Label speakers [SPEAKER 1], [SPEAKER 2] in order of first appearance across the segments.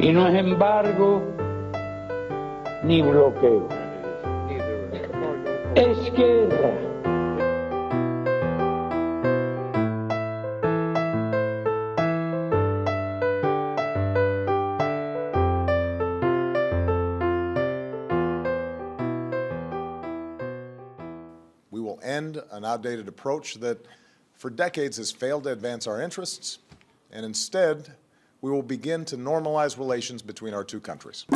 [SPEAKER 1] Y no es embargo ni bloqueo. Es guerra.
[SPEAKER 2] We will end an outdated approach that for decades has failed to advance our interests, and instead, we will begin to normalize relations between our two countries.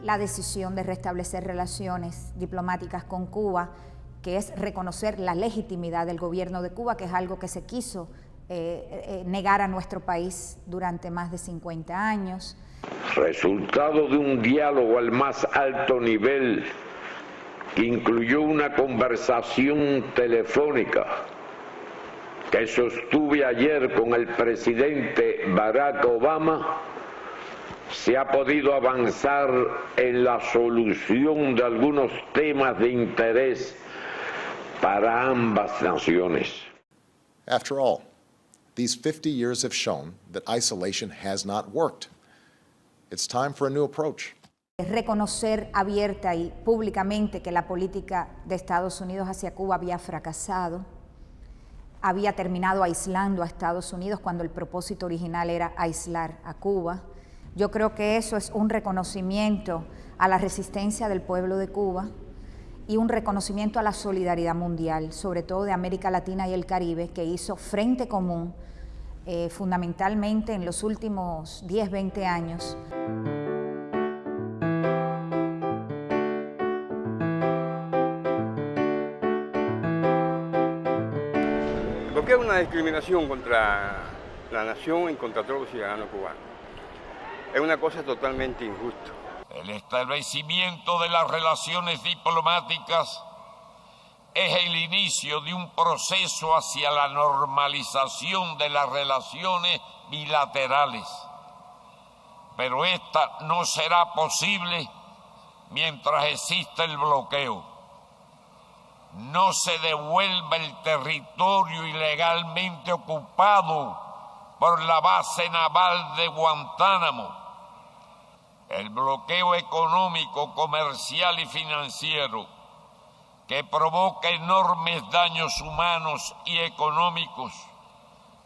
[SPEAKER 3] La decisión de restablecer relaciones diplomáticas con Cuba, que es reconocer la legitimidad del gobierno de Cuba, que es algo que se quiso negar a nuestro país durante más de 50 años.
[SPEAKER 4] Resultado de un diálogo al más alto nivel que incluyó una conversación telefónica que sostuve ayer con el presidente Barack Obama, se ha podido avanzar en la solución de algunos temas de interés para ambas naciones.
[SPEAKER 2] After all, these 50 years have shown that isolation has not worked. It's time for a new approach.
[SPEAKER 3] Reconocer abierta y públicamente que la política de Estados Unidos hacia Cuba había fracasado, había terminado aislando a Estados Unidos cuando el propósito original era aislar a Cuba. Yo creo que eso es un reconocimiento a la resistencia del pueblo de Cuba y un reconocimiento a la solidaridad mundial, sobre todo de América Latina y el Caribe, que hizo frente común fundamentalmente en los últimos 10, 20 años.
[SPEAKER 5] Lo que es una discriminación contra la nación y contra todos los ciudadanos cubanos. Es una cosa totalmente injusta.
[SPEAKER 6] El establecimiento de las relaciones diplomáticas es el inicio de un proceso hacia la normalización de las relaciones bilaterales. Pero esta no será posible mientras exista el bloqueo. No se devuelva el territorio ilegalmente ocupado por la base naval de Guantánamo. El bloqueo económico, comercial y financiero que provoca enormes daños humanos y económicos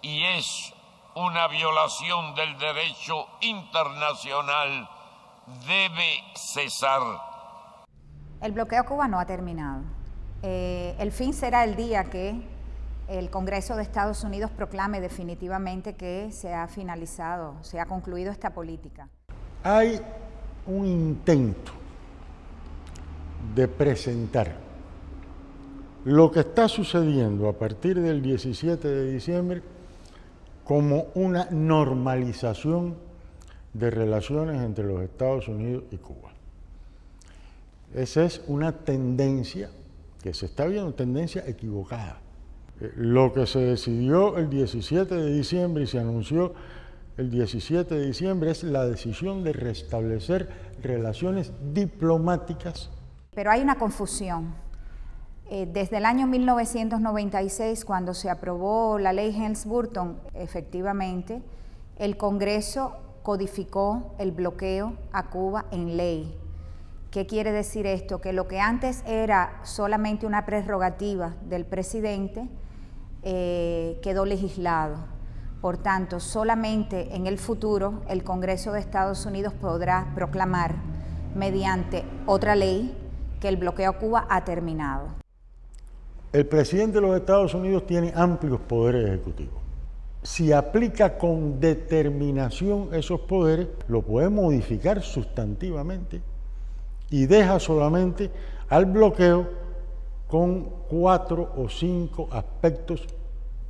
[SPEAKER 6] y es una violación del derecho internacional debe cesar.
[SPEAKER 3] El bloqueo a Cuba no ha terminado. El fin será el día que el Congreso de Estados Unidos proclame definitivamente que se ha finalizado, se ha concluido esta política.
[SPEAKER 7] Hay un intento de presentar lo que está sucediendo a partir del 17 de diciembre como una normalización de relaciones entre los Estados Unidos y Cuba. Esa es una tendencia que se está viendo, tendencia equivocada. Lo que se decidió el 17 de diciembre y se anunció el 17 de diciembre es la decisión de restablecer relaciones diplomáticas.
[SPEAKER 3] Pero hay una confusión. Desde el año 1996, cuando se aprobó la ley Helms-Burton, efectivamente, el Congreso codificó el bloqueo a Cuba en ley. ¿Qué quiere decir esto? Que lo que antes era solamente una prerrogativa del presidente quedó legislado. Por tanto, solamente en el futuro el Congreso de Estados Unidos podrá proclamar mediante otra ley que el bloqueo a Cuba ha terminado.
[SPEAKER 7] El presidente de los Estados Unidos tiene amplios poderes ejecutivos. Si aplica con determinación esos poderes, lo puede modificar sustantivamente y deja solamente al bloqueo con 4 o 5 aspectos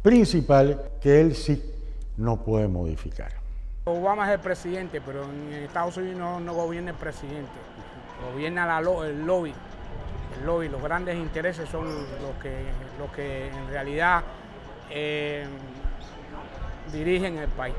[SPEAKER 7] principales que él sí no puede modificar.
[SPEAKER 8] Obama es el presidente, pero en Estados Unidos no gobierna el presidente, gobierna el lobby. el lobby, los grandes intereses son los que en realidad dirigen el país.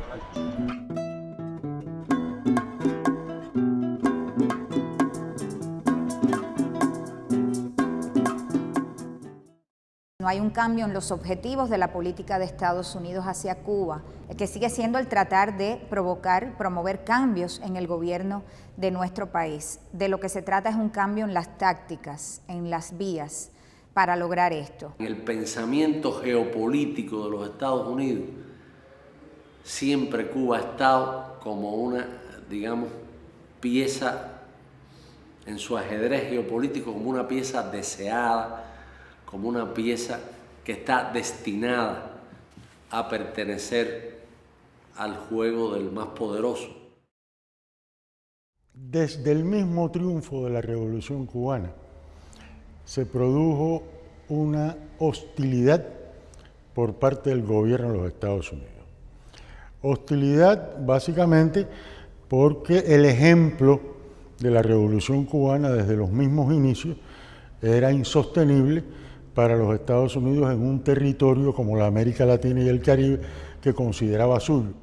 [SPEAKER 3] No hay un cambio en los objetivos de la política de Estados Unidos hacia Cuba, que sigue siendo el tratar de promover cambios en el gobierno de nuestro país. De lo que se trata es un cambio en las tácticas, en las vías para lograr esto.
[SPEAKER 9] En el pensamiento geopolítico de los Estados Unidos, siempre Cuba ha estado como una, digamos, pieza en su ajedrez geopolítico, como una pieza deseada, como una pieza que está destinada a pertenecer al juego del más poderoso.
[SPEAKER 7] Desde el mismo triunfo de la Revolución Cubana se produjo una hostilidad por parte del gobierno de los Estados Unidos. Hostilidad básicamente porque el ejemplo de la Revolución Cubana desde los mismos inicios era insostenible para los Estados Unidos en un territorio como la América Latina y el Caribe que consideraba suyo.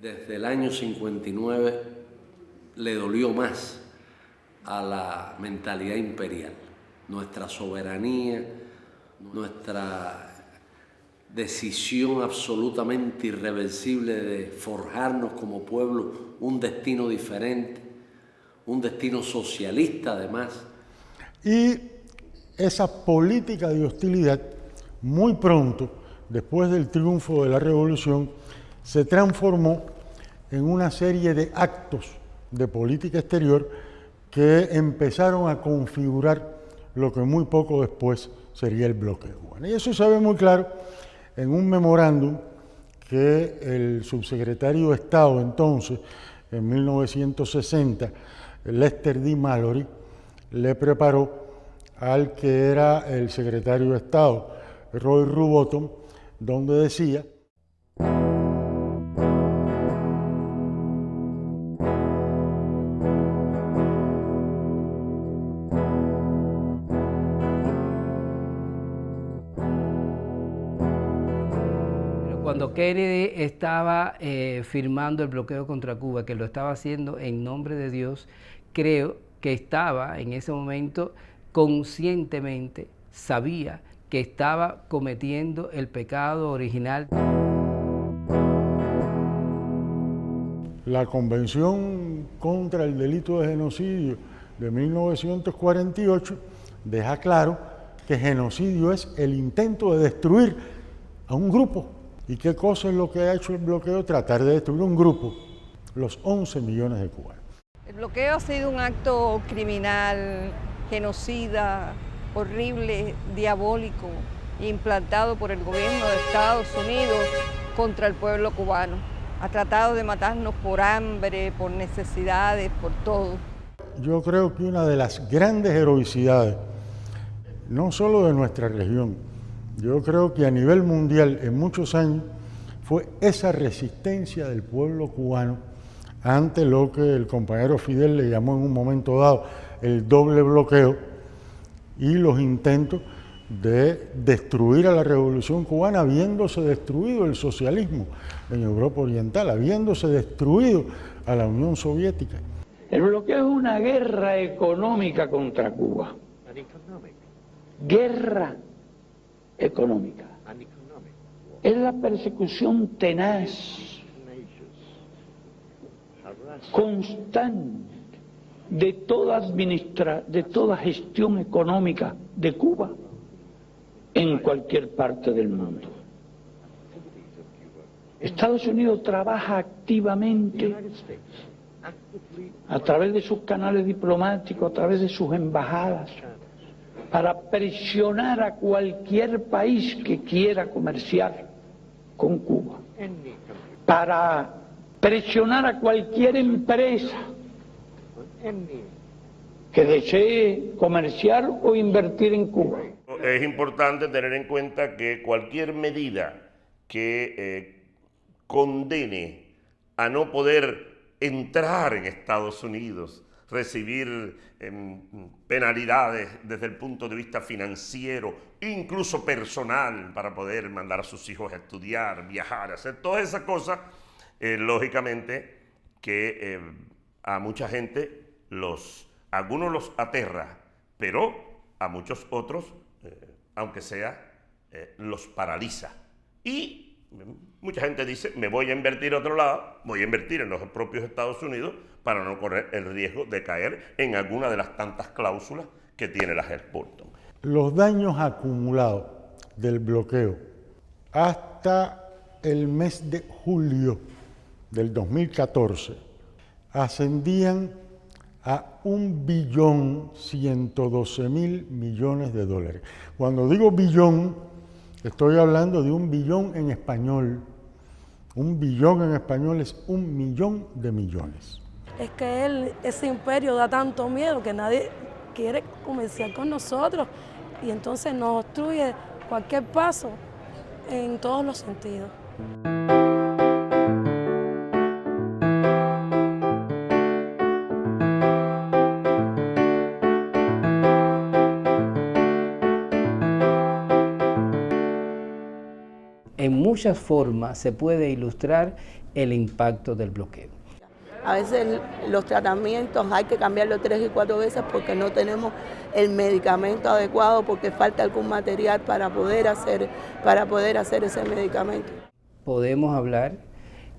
[SPEAKER 9] Desde el año 59 le dolió más a la mentalidad imperial, nuestra soberanía, nuestra decisión absolutamente irreversible de forjarnos como pueblo un destino diferente, un destino socialista además.
[SPEAKER 7] Y esa política de hostilidad, muy pronto, después del triunfo de la Revolución, se transformó en una serie de actos de política exterior que empezaron a configurar lo que muy poco después sería el bloqueo cubano. Y eso se ve muy claro en un memorándum que el subsecretario de Estado entonces, en 1960, Lester D. Mallory, le preparó al que era el secretario de Estado, Roy Rubottom, donde decía:
[SPEAKER 10] Cuando Kennedy estaba firmando el bloqueo contra Cuba, que lo estaba haciendo en nombre de Dios, creo que estaba en ese momento conscientemente, sabía que estaba cometiendo el pecado original.
[SPEAKER 7] La Convención contra el Delito de Genocidio de 1948 deja claro que genocidio es el intento de destruir a un grupo. ¿Y qué cosa es lo que ha hecho el bloqueo? Tratar de destruir un grupo, los 11 millones de cubanos.
[SPEAKER 11] El bloqueo ha sido un acto criminal, genocida, horrible, diabólico, implantado por el gobierno de Estados Unidos contra el pueblo cubano. Ha tratado de matarnos por hambre, por necesidades, por todo.
[SPEAKER 7] Yo creo que una de las grandes heroicidades, no solo de nuestra región, yo creo que a nivel mundial en muchos años, fue esa resistencia del pueblo cubano ante lo que el compañero Fidel le llamó en un momento dado el doble bloqueo y los intentos de destruir a la Revolución Cubana, habiéndose destruido el socialismo en Europa Oriental, habiéndose destruido a la Unión Soviética.
[SPEAKER 1] El bloqueo es una guerra económica contra Cuba. Guerra económica. Es la persecución tenaz, constante de toda gestión económica de Cuba en cualquier parte del mundo. Estados Unidos trabaja activamente a través de sus canales diplomáticos, a través de sus embajadas, para presionar a cualquier país que quiera comerciar con Cuba, para presionar a cualquier empresa que desee comerciar o invertir en Cuba.
[SPEAKER 12] Es importante tener en cuenta que cualquier medida que condene a no poder entrar en Estados Unidos recibir penalidades desde el punto de vista financiero, incluso personal, para poder mandar a sus hijos a estudiar, viajar, hacer todas esas cosas, lógicamente que a mucha gente algunos los aterra, pero a muchos otros, aunque sea, los paraliza. Y mucha gente dice, me voy a invertir a otro lado, voy a invertir en los propios Estados Unidos para no correr el riesgo de caer en alguna de las tantas cláusulas que tiene la Helms-Burton.
[SPEAKER 7] Los daños acumulados del bloqueo hasta el mes de julio del 2014 ascendían a $1.112.000.000.000 de dólares. Cuando digo billón, estoy hablando de 1 billón en español. 1 billón en español es 1 millón de millones.
[SPEAKER 13] Es que ese imperio da tanto miedo que nadie quiere comerciar con nosotros y entonces nos obstruye cualquier paso en todos los sentidos.
[SPEAKER 10] En muchas formas se puede ilustrar el impacto del bloqueo.
[SPEAKER 14] A veces los tratamientos hay que cambiarlos 3 y 4 veces porque no tenemos el medicamento adecuado, porque falta algún material para poder hacer ese medicamento.
[SPEAKER 10] Podemos hablar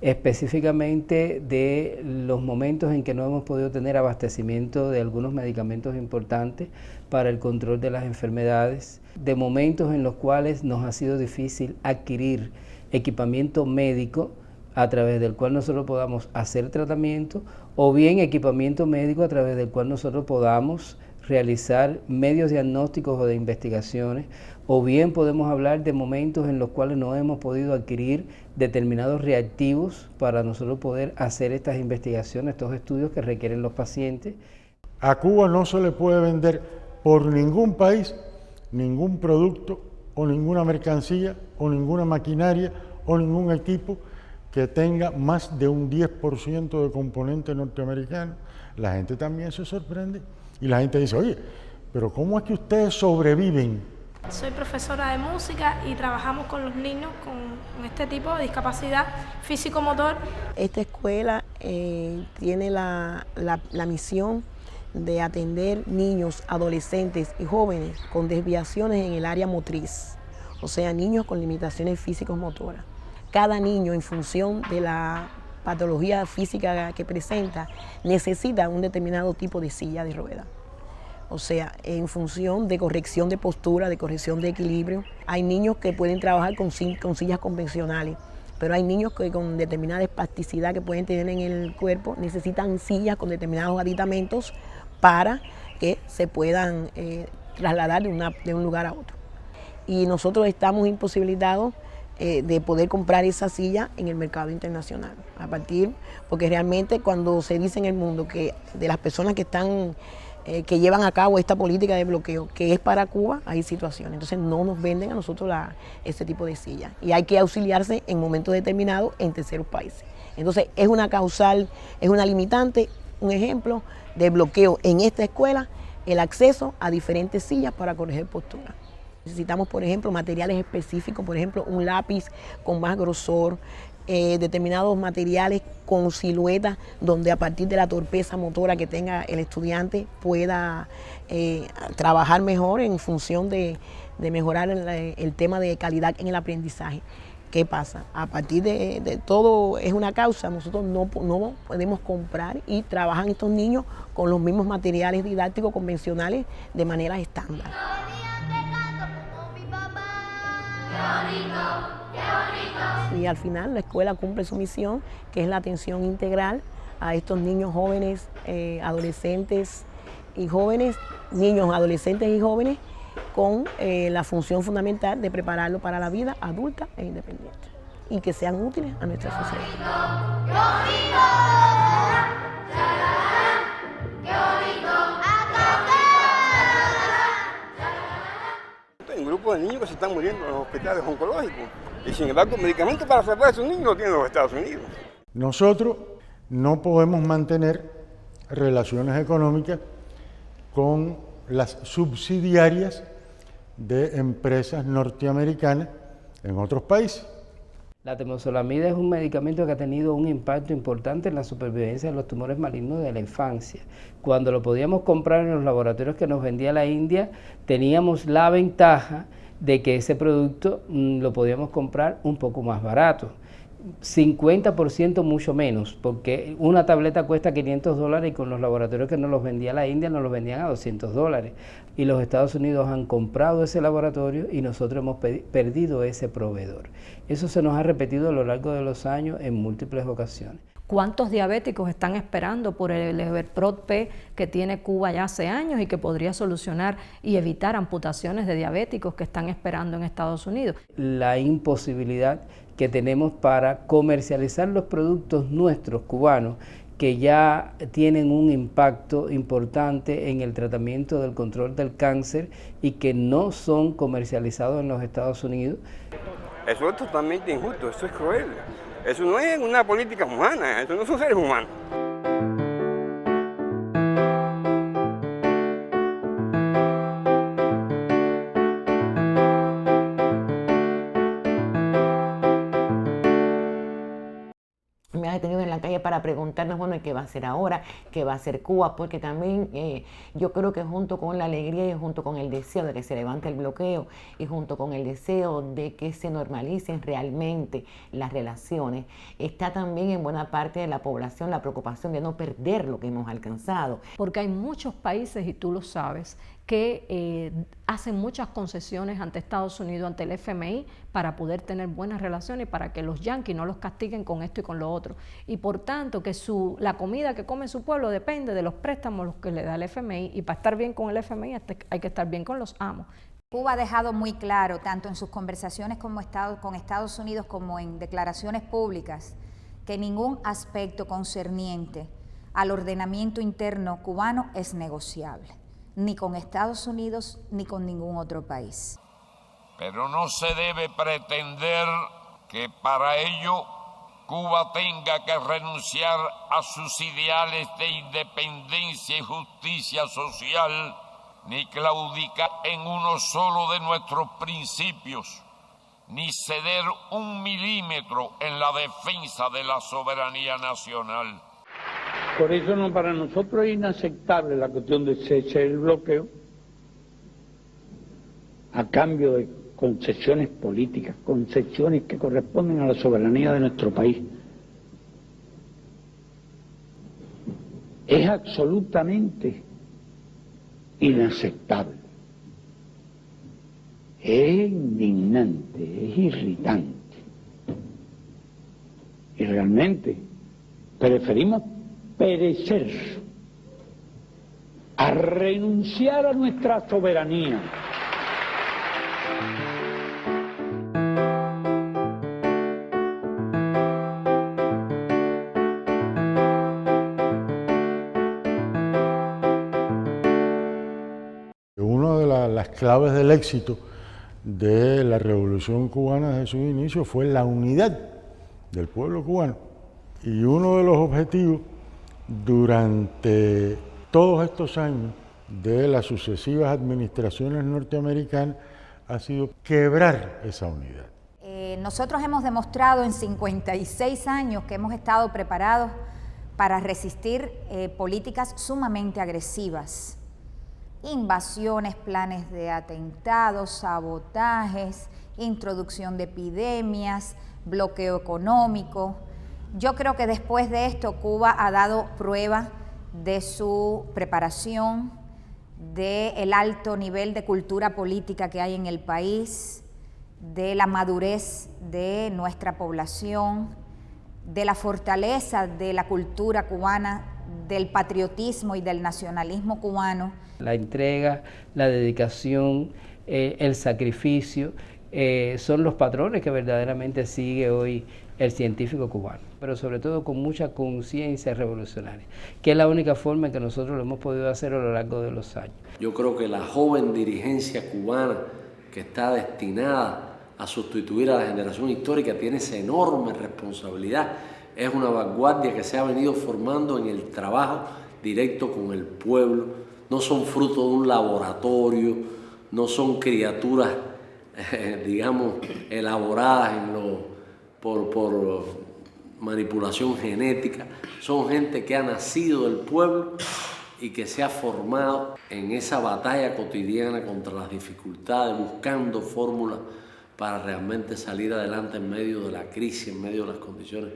[SPEAKER 10] específicamente de los momentos en que no hemos podido tener abastecimiento de algunos medicamentos importantes para el control de las enfermedades, de momentos en los cuales nos ha sido difícil adquirir equipamiento médico a través del cual nosotros podamos hacer tratamiento, o bien equipamiento médico a través del cual nosotros podamos realizar medios diagnósticos o de investigaciones, o bien podemos hablar de momentos en los cuales no hemos podido adquirir determinados reactivos para nosotros poder hacer estas investigaciones, estos estudios que requieren los pacientes.
[SPEAKER 7] A Cuba no se le puede vender por ningún país ningún producto o ninguna mercancía o ninguna maquinaria o ningún equipo que tenga más de un 10% de componente norteamericano. La gente también se sorprende y la gente dice, oye, pero ¿cómo es que ustedes sobreviven?
[SPEAKER 15] Soy profesora de música y trabajamos con los niños con este tipo de discapacidad físico-motor.
[SPEAKER 14] Esta escuela tiene la misión de atender niños, adolescentes y jóvenes con desviaciones en el área motriz, o sea, niños con limitaciones físicos-motoras. Cada niño, en función de la patología física que presenta, necesita un determinado tipo de silla de ruedas. O sea, en función de corrección de postura, de corrección de equilibrio. Hay niños que pueden trabajar con sillas convencionales, pero hay niños que con determinada espasticidad que pueden tener en el cuerpo necesitan sillas con determinados aditamentos para que se puedan trasladar de un lugar a otro. Y nosotros estamos imposibilitados de poder comprar esa silla en el mercado internacional, porque realmente cuando se dice en el mundo que de las personas que están que llevan a cabo esta política de bloqueo, que es para Cuba, hay situaciones. Entonces no nos venden a nosotros este tipo de sillas. Y hay que auxiliarse en momentos determinados en terceros países. Entonces es una causal, es una limitante, un ejemplo de bloqueo en esta escuela, el acceso a diferentes sillas para corregir postura. Necesitamos, por ejemplo, materiales específicos, por ejemplo, un lápiz con más grosor, determinados materiales con siluetas donde a partir de la torpeza motora que tenga el estudiante pueda trabajar mejor en función de mejorar el tema de calidad en el aprendizaje. ¿Qué pasa? A partir de todo es una causa, nosotros no podemos comprar y trabajan estos niños con los mismos materiales didácticos convencionales de manera estándar. Y al final la escuela cumple su misión, que es la atención integral a estos niños jóvenes, adolescentes y jóvenes, niños, adolescentes y jóvenes, con la función fundamental de prepararlos para la vida adulta e independiente y que sean útiles a nuestra sociedad.
[SPEAKER 5] Hay un grupo de niños que se están muriendo en los hospitales oncológicos y sin embargo medicamentos para salvar a esos niños lo tienen los Estados Unidos.
[SPEAKER 7] Nosotros no podemos mantener relaciones económicas con las subsidiarias de empresas norteamericanas en otros países.
[SPEAKER 10] La temozolomida es un medicamento que ha tenido un impacto importante en la supervivencia de los tumores malignos de la infancia. Cuando lo podíamos comprar en los laboratorios que nos vendía la India, teníamos la ventaja de que ese producto lo podíamos comprar un poco más barato. 50% mucho menos, porque una tableta cuesta $500 y con los laboratorios que nos los vendía la India nos los vendían a $200. Y los Estados Unidos han comprado ese laboratorio y nosotros hemos perdido ese proveedor. Eso se nos ha repetido a lo largo de los años en múltiples ocasiones.
[SPEAKER 16] ¿Cuántos diabéticos están esperando por el Everprot P que tiene Cuba ya hace años y que podría solucionar y evitar amputaciones de diabéticos que están esperando en Estados Unidos?
[SPEAKER 10] La imposibilidad que tenemos para comercializar los productos nuestros cubanos que ya tienen un impacto importante en el tratamiento del control del cáncer y que no son comercializados en los Estados Unidos.
[SPEAKER 5] Eso es totalmente injusto, eso es cruel. Eso no es una política humana, eso no son seres humanos.
[SPEAKER 17] Me ha detenido en la calle para preguntarnos, bueno, ¿qué va a hacer ahora? ¿Qué va a hacer Cuba? Porque también yo creo que junto con la alegría y junto con el deseo de que se levante el bloqueo y junto con el deseo de que se normalicen realmente las relaciones, está también en buena parte de la población la preocupación de no perder lo que hemos alcanzado.
[SPEAKER 16] Porque hay muchos países, y tú lo sabes, que hacen muchas concesiones ante Estados Unidos, ante el FMI, para poder tener buenas relaciones y para que los yanquis no los castiguen con esto y con lo otro. Y por tanto, que la comida que come su pueblo depende de los préstamos que le da el FMI, y para estar bien con el FMI hay que estar bien con los amos.
[SPEAKER 3] Cuba ha dejado muy claro, tanto en sus conversaciones con Estados Unidos como en declaraciones públicas, que ningún aspecto concerniente al ordenamiento interno cubano es negociable, ni con Estados Unidos ni con ningún otro país.
[SPEAKER 6] Pero no se debe pretender que para ello Cuba tenga que renunciar a sus ideales de independencia y justicia social, ni claudicar en uno solo de nuestros principios, ni ceder un milímetro en la defensa de la soberanía nacional.
[SPEAKER 1] Por eso para nosotros es inaceptable la cuestión de cese el bloqueo a cambio de concesiones políticas, concesiones que corresponden a la soberanía de nuestro país. Es absolutamente inaceptable. Es indignante, es irritante. Y realmente preferimos perecer a renunciar a nuestra soberanía.
[SPEAKER 7] Una de las claves del éxito de la Revolución Cubana desde su inicio fue la unidad del pueblo cubano. Y uno de los objetivos durante todos estos años de las sucesivas administraciones norteamericanas ha sido quebrar esa unidad.
[SPEAKER 3] Nosotros hemos demostrado en 56 años que hemos estado preparados para resistir políticas sumamente agresivas, invasiones, planes de atentados, sabotajes, introducción de epidemias, bloqueo económico. Yo creo que después de esto Cuba ha dado prueba de su preparación, del alto nivel de cultura política que hay en el país, de la madurez de nuestra población, de la fortaleza de la cultura cubana, del patriotismo y del nacionalismo cubano.
[SPEAKER 10] La entrega, la dedicación, el sacrificio, son los patrones que verdaderamente sigue hoy el científico cubano, pero sobre todo con mucha conciencia revolucionaria, que es la única forma en que nosotros lo hemos podido hacer a lo largo de los años.
[SPEAKER 9] Yo creo que la joven dirigencia cubana que está destinada a sustituir a la generación histórica tiene esa enorme responsabilidad. Es una vanguardia que se ha venido formando en el trabajo directo con el pueblo, no son fruto de un laboratorio, no son criaturas, digamos, elaboradas por manipulación genética, son gente que ha nacido del pueblo y que se ha formado en esa batalla cotidiana contra las dificultades, buscando fórmulas para realmente salir adelante en medio de la crisis, en medio de las condiciones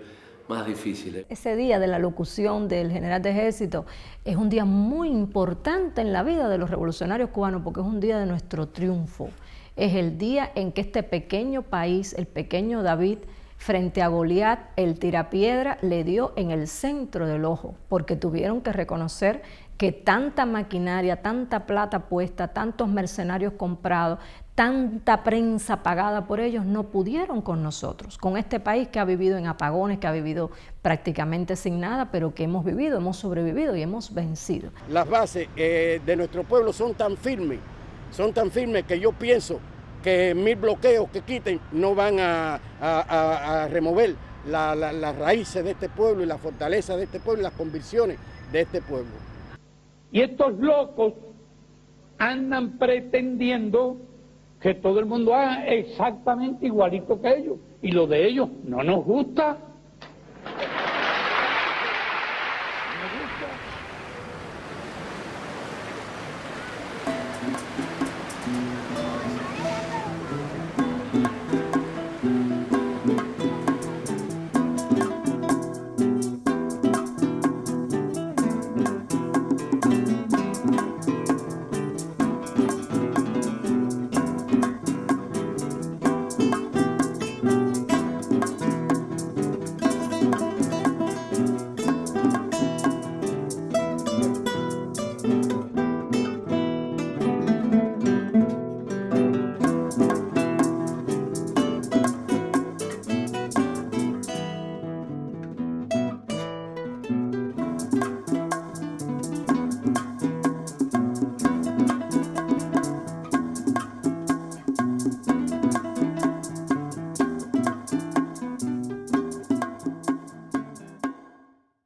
[SPEAKER 9] más difíciles.
[SPEAKER 16] Ese día de la locución del general de ejército es un día muy importante en la vida de los revolucionarios cubanos porque es un día de nuestro triunfo. Es el día en que este pequeño país, el pequeño David, frente a Goliat, el tirapiedra, le dio en el centro del ojo, porque tuvieron que reconocer que tanta maquinaria, tanta plata puesta, tantos mercenarios comprados, tanta prensa pagada por ellos no pudieron con nosotros, con este país que ha vivido en apagones, que ha vivido prácticamente sin nada, pero que hemos vivido, hemos sobrevivido y hemos vencido.
[SPEAKER 18] Las bases de nuestro pueblo son tan firmes que yo pienso que 1000 bloqueos que quiten no van a remover las raíces de este pueblo y la fortaleza de este pueblo y las convicciones de este pueblo.
[SPEAKER 1] Y estos locos andan pretendiendo que todo el mundo haga exactamente igualito que ellos. Y lo de ellos no nos gusta.